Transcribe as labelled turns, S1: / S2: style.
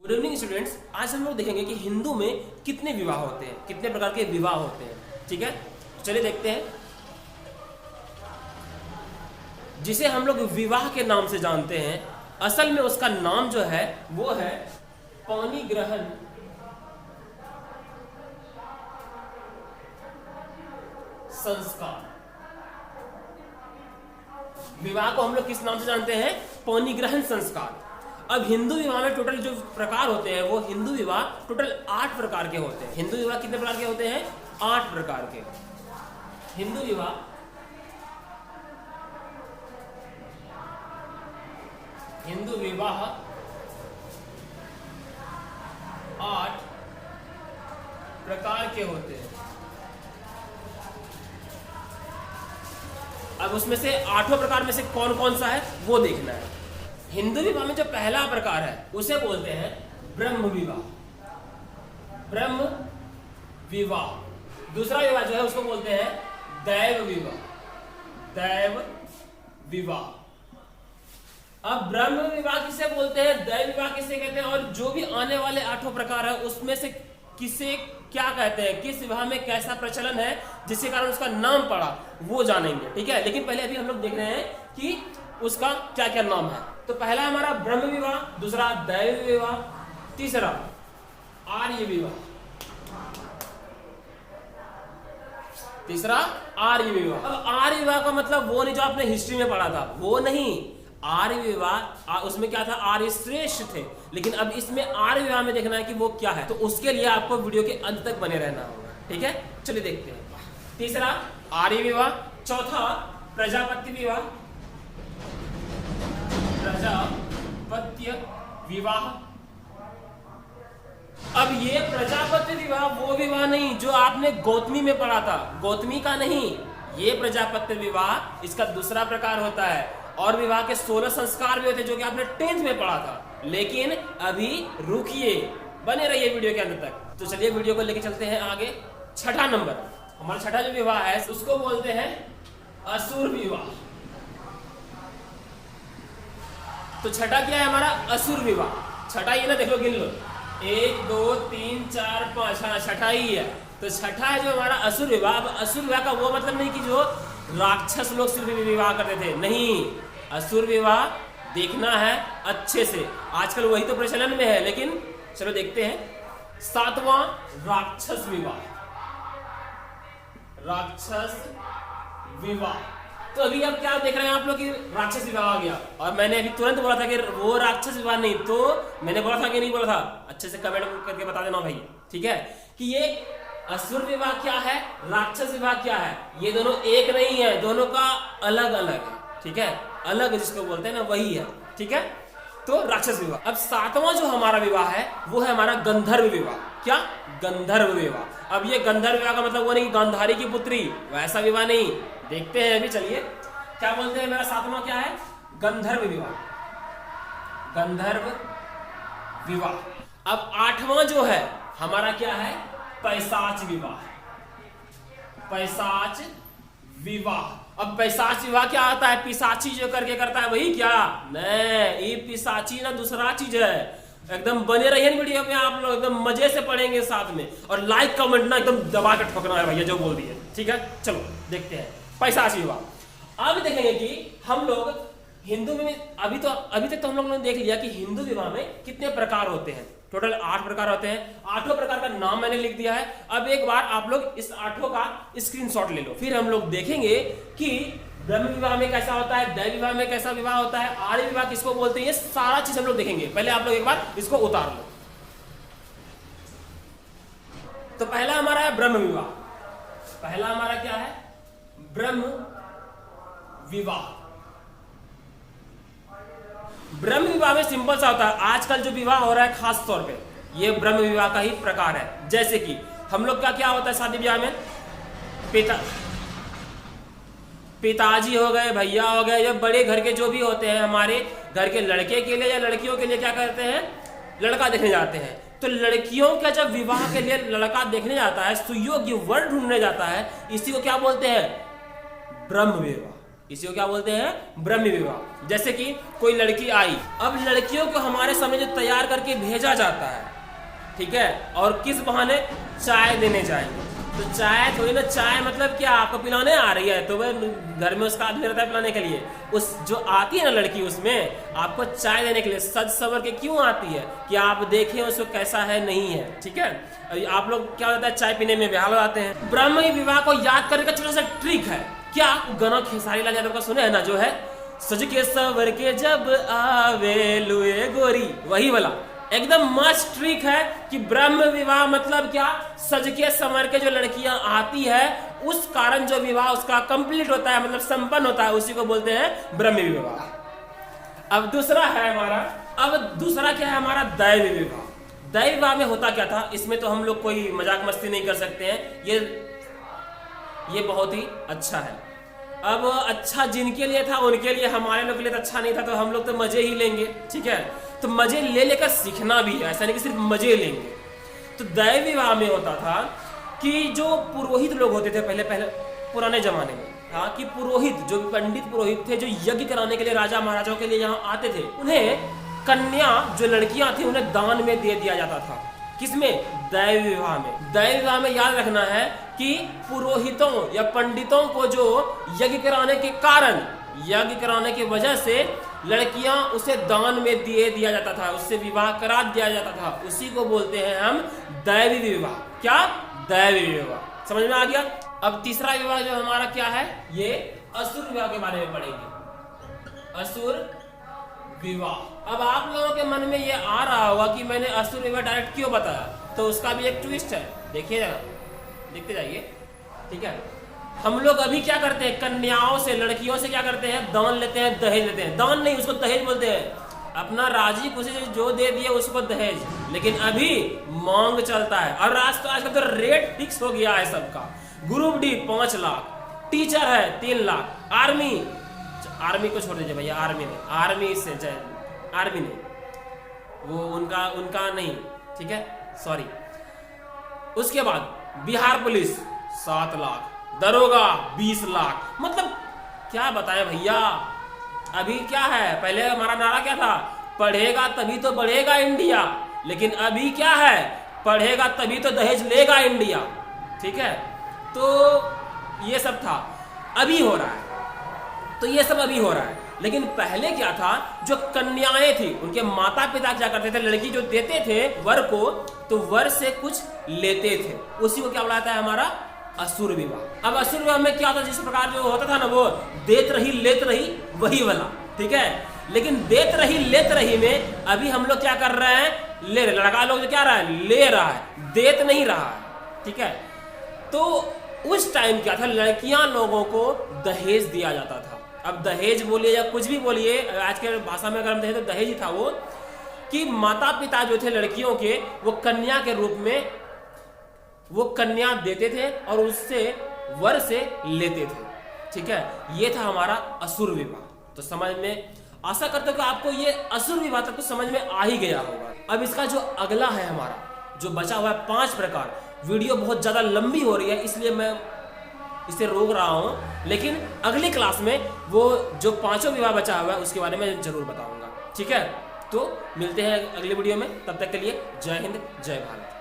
S1: Good evening students, आज हम लोग देखेंगे कि हिंदू में कितने विवाह होते हैं, कितने प्रकार के विवाह होते हैं। ठीक है, चलिए देखते हैं। जिसे हम लोग विवाह के नाम से जानते हैं, असल में उसका नाम जो है वो है पौनी ग्रहण संस्कार। विवाह को हम लोग किस नाम से जानते हैं? पौनी ग्रहण संस्कार। अब हिंदू विवाह में टोटल जो प्रकार होते हैं वो हिंदू विवाह टोटल 8 प्रकार के होते हैं। हिंदू विवाह कितने प्रकार के होते हैं? 8 प्रकार के। हिंदू विवाह हिंदू विवाह 8 प्रकार के होते हैं। अब उसमें से 8 प्रकार में से कौन कौन सा है वो देखना है। हिंदू विवाह में जो पहला प्रकार है उसे बोलते हैं ब्रह्म विवाह। ब्रह्म विवाह। दूसरा विवाह जो है उसको बोलते हैं दैव विवाह। दैव विवाह। अब ब्रह्म विवाह किसे बोलते हैं, दैव विवाह किसे कहते हैं, और जो भी आने वाले 8 प्रकार है उसमें से किसे क्या कहते हैं, किस विवाह में कैसा प्रचलन है जिसके कारण उसका नाम पड़ा, वो जानेंगे। ठीक है, लेकिन पहले अभी हम लोग देख रहे हैं कि उसका क्या क्या नाम है। तो पहला हमारा ब्रह्म विवाह, दूसरा दैव विवाह, तीसरा आर्य विवाह, तीसरा आर्य विवाह। अब आर्य विवाह का मतलब वो नहीं जो आपने हिस्ट्री में पढ़ा था, वो नहीं। आर्य विवाह उसमें क्या था, आर्य श्रेष्ठ थे, लेकिन अब इसमें आर्य विवाह में देखना है कि वो क्या है। तो उसके लिए आपको वीडियो के अंत तक बने रहना होगा। ठीक है, चलिए देखते हैं। तीसरा आर्य विवाह, चौथा प्रजापत्य विवाह, प्रजापत्य विवाह। अब ये प्रजापत्य विवाह वो विवाह नहीं जो आपने गौतमी में पढ़ा था, गौतमी का नहीं। ये प्रजापत्य विवाह इसका दूसरा प्रकार होता है। और विवाह के 16 संस्कार भी होते हैं जो कि आपने 10th में पढ़ा था। लेकिन अभी रुकिए, बने रहिए वीडियो के अंत तक। तो चलिए वीडियो को लेके चलते हैं आगे। छठा नंबर, हमारा छठा जो विवाह है उसको बोलते हैं असुर विवाह। तो छठा क्या है हमारा? असुर विवाह। छठा ही ना, देखो गिन लो, 1 2 3 4 5, हाँ छठा ही है। तो छठा है जो हमारा असुर विवाह। अब असुर विवाह का वो मतलब नहीं कि जो राक्षस लोग सिर्फ विवाह करते थे, नहीं। असुर विवाह देखना है अच्छे से, आजकल वही तो प्रचलन में है। लेकिन चलो देखते हैं। 7वां राक्षस विवाह। राक्षस विवाह। तो अभी अब क्या देख रहे हैं आप लोग कि राक्षस विवाह आ गया, और मैंने अभी तुरंत बोला था कि वो राक्षस विवाह नहीं। तो मैंने बोला था कि नहीं बोला था, अच्छे से कमेंट करके बता देना भाई। ठीक है, कि ये असुर विवाह क्या है, राक्षस विवाह क्या है, ये दोनों एक नहीं है, दोनों का अलग अलग है। ठीक है, अलग जिसको बोलते हैं ना वही है। ठीक है, तो राक्षस विवाह। अब 7वां जो हमारा विवाह है वो है हमारा गंधर्व विवाह। क्या? गंधर्व विवाह। अब ये गंधर्व विवाह का मतलब वो नहीं गांधारी की पुत्री, वैसा विवाह नहीं। देखते हैं अभी, चलिए क्या बोलते हैं। मेरा 7वां क्या है? गंधर्व विवाह। गंधर्व विवाह। अब 8वां जो है हमारा क्या है? पैशाच विवाह। पैशाच विवाह। अब पैशाच विवाह क्या आता है? पिशाची जो करके करता है वही क्या? नहीं, ये पिशाची ना दूसरा चीज है। एकदम बने रहिए वीडियो में, आप लोग एकदम मजे से पढ़ेंगे साथ में। और लाइक कमेंट ना एकदम दबा के ठोकना है भैया जो बोल दिए। ठीक है, चलो देखते हैं पैशाच विवाह। अब देखेंगे कि हम लोग हिंदू में अभी तक तो हम लोगों ने देख लिया कि हिंदू विवाह में कितने प्रकार होते हैं। टोटल 8 प्रकार होते हैं। 8 प्रकार का नाम मैंने लिख दिया है। अब एक बार आप लोग इस 8 का स्क्रीनशॉट ले लो, फिर हम लोग देखेंगे कि ब्रह्म विवाह में कैसा होता है, दैव विवाह में कैसा विवाह होता है, आर्य विवाह किसको बोलते हैं, ये सारा चीज हम लोग देखेंगे। पहले आप लोग एक बार इसको उतार लो। तो पहला हमारा है ब्रह्म विवाह। पहला हमारा क्या है? ब्रह्म विवाह। ब्रह्म विवाह में सिंपल सा होता है, आजकल जो विवाह हो रहा है खास तौर पे ये ब्रह्म विवाह का ही प्रकार है। जैसे कि हम लोग का क्या होता है शादी ब्याह में, पिताजी हो गए, भैया हो गए, या बड़े घर के जो भी होते हैं, हमारे घर के लड़के के लिए या लड़कियों के लिए क्या करते हैं? लड़का देखने जाते हैं। तो लड़कियों का जब विवाह के लिए लड़का देखने जाता है, सुयोग्य वर ढूंढने जाता है, इसी को क्या बोलते हैं? ब्रह्म विवाह। इसी को क्या बोलते हैं? ब्रह्म विवाह। जैसे कि कोई लड़की आई, अब लड़कियों को हमारे सामने जो तैयार करके भेजा जाता है, ठीक है, और किस बहाने? चाय देने जाएंगे। तो चाय थोड़ी ना, चाय मतलब क्या आपको पिलाने आ रही है, तो वह घर में उसका आदमी रहता है पिलाने के लिए। उस जो आती है ना लड़की, उसमें आपको चाय देने के लिए सज सवर के क्यों आती है कि आप देखें उसको कैसा है नहीं है, ठीक है। आप लोग क्या होता है, चाय पीने में बेहाल हो जाते हैं। ब्रह्म विवाह को याद करने का छोटा सा ट्रिक है। क्या गाना खेसारी लाल यादव का सुने है ना, जो है सज के सवर के जब आवे लुए गोरी, वही वाला एकदम मस्त ट्रिक है कि ब्रह्म विवाह मतलब क्या? सज के संवर के जो लड़कियां आती है, उस कारण जो विवाह उसका कंप्लीट होता है, मतलब संपन्न होता है, उसी को बोलते हैं ब्रह्म विवाह। अब दूसरा है हमारा, अब दूसरा क्या है हमारा? दैव विवाह। दैव विवाह में होता क्या था, इसमें तो हम लोग कोई मजाक मस्ती नहीं कर सकते हैं, ये बहुत ही अच्छा है। अब अच्छा जिनके लिए था उनके लिए, हमारे लोग के लिए तो अच्छा नहीं था, तो हम लोग तो मजे ही लेंगे, ठीक है। तो मजे ले लेकर सीखना भी है, ऐसा नहीं कि सिर्फ मजे लेंगे। तो दैव विवाह में होता था कि जो पुरोहित लोग होते थे पहले पुराने जमाने में, हाँ, कि पुरोहित जो पंडित पुरोहित थे, जो यज्ञ कराने के लिए राजा महाराजाओं के लिए यहाँ आते थे, उन्हें कन्या जो लड़कियां थी उन्हें दान में दे दिया जाता था। किसमें? दैव विवाह में। दैव विवाह में याद रखना है कि पुरोहितों या पंडितों को जो यज्ञ कराने के कारण, यज्ञ कराने की वजह से लड़कियां उसे दान में दे दिया जाता था, उससे विवाह करा दिया जाता था, उसी को बोलते हैं हम दैवी विवाह। क्या? दैवी विवाह। समझ में आ गया? अब तीसरा विवाह जो हमारा क्या है, ये असुर विवाह के बारे में पढ़ेंगे। असुर विवाह। अब आप लोगों के मन में ये आ रहा होगा कि मैंने असुर विवाह डायरेक्ट क्यों बताया, तो उसका भी एक ट्विस्ट है, देखिए जरा, देखते जाइए, ठीक है। हम लोग अभी क्या करते हैं, कन्याओं से, लड़कियों से क्या करते हैं? दान लेते हैं, दहेज लेते हैं। दान नहीं, उसको दहेज बोलते हैं। अपना राजी खुशी से जो दे दिए उसको दहेज। लेकिन अभी मांग चलता है, और आजकल तो रेट फिक्स हो गया है सबका। ग्रुप डी 5 लाख, टीचर है 3 लाख, आर्मी को छोड़ दीजिए भैया, आर्मी नहीं, वो उनका नहीं, ठीक है, सॉरी। उसके बाद बिहार पुलिस 7 लाख, दरोगा 20 लाख। मतलब क्या बताएं भैया, अभी क्या है, पहले हमारा नारा क्या था? पढ़ेगा तभी तो बढ़ेगा इंडिया। लेकिन अभी क्या है? पढ़ेगा तभी तो दहेज लेगा इंडिया, ठीक है। तो ये सब था, अभी हो रहा है, तो ये सब अभी हो रहा है। लेकिन पहले क्या था, जो कन्याएं थी उनके माता पिता क्या करते थे, लड़की जो देते थे वर को, तो वर से कुछ लेते थे, उसी को क्या बुलाता है हमारा? असुर विवाह। अब असुर विवाह में क्या होता, जिस प्रकार जो होता था ना, वो देत रही लेत रही, वही वाला, ठीक है। लेकिन देत रही लेत रही में अभी हम लोग क्या कर रहे हैं? ले रहे। लड़का लोग जो क्या रहा है? ले रहा है, देत नहीं रहा है, ठीक है। तो उस टाइम क्या था, लड़कियां लोगों को दहेज दिया जाता था। अब दहेज बोलिए या कुछ भी बोलिए, आज के भाषा में अगर हम देखें तो दहेज ही था वो, कि माता पिता जो थे लड़कियों के, वो कन्या के रूप में वो कन्या देते थे और उससे वर से लेते थे, ठीक है। ये था हमारा असुर विवाह। तो समझ में, आशा करते हो कि आपको ये असुर विवाह तक तो समझ में आ ही गया होगा। अब इसका जो अगला है हमारा, जो बचा हुआ है 5 प्रकार, वीडियो बहुत ज्यादा लंबी हो रही है इसलिए मैं इसे रोक रहा हूं, लेकिन अगली क्लास में वो जो 5वां विवाह बचा हुआ है उसके बारे में जरूर बताऊंगा, ठीक है। तो मिलते हैं अगले वीडियो में, तब तक के लिए जय हिंद, जय भारत।